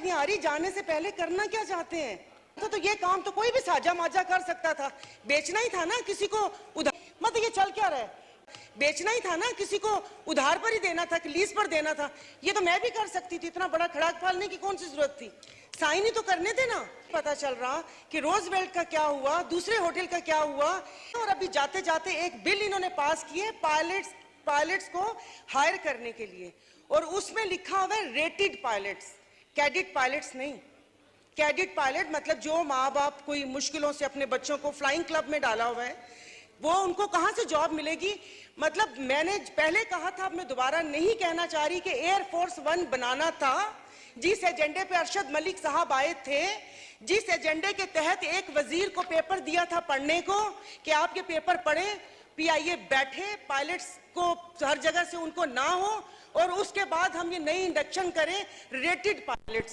नहीं आ रही, जाने से पहले करना क्या चाहते हैं? तो ये काम तो कोई भी साझा माझा कर सकता था, बेचना ही था ना किसी को उधार। मतलब ये चल क्या रहा है? बेचना ही था ना, किसी को उधार पर ही देना था कि लीज पर देना था। ये तो मैं भी कर सकती थी, इतना बड़ा खड़ाक पालने की कौन सी जरूरत थी? साइन ही तो करने देना। पता चल रहा कि रोजवेल्ट का क्या हुआ, दूसरे होटल का क्या हुआ। और अभी जाते जाते एक बिल इन्होंने पास किए पायलट्स को हायर करने के लिए, और उसमें लिखा हुआ है रेटेड पायलट्स, कैडेट पायलट्स नहीं। कैडेट पायलट मतलब जो माँ बाप कोई मुश्किलों से अपने बच्चों को फ्लाइंग क्लब में डाला हुआ है, वो उनको कहां से जॉब मिलेगी? मतलब मैंने पहले कहा था, अब मैं दोबारा नहीं कहना चाह रही कि एयरफोर्स 1 बनाना था, जिस एजेंडे पे अरशद मलिक साहब आए थे, जिस एजेंडे के तहत एक वजीर को पेपर दिया था पढ़ने को कि आप ये पेपर पढ़ें, पीआईए बैठे, पायलट्स को हर जगह से उनको ना हो, और उसके बाद हम ये नई इंडक्शन करें रेटेड पायलट्स।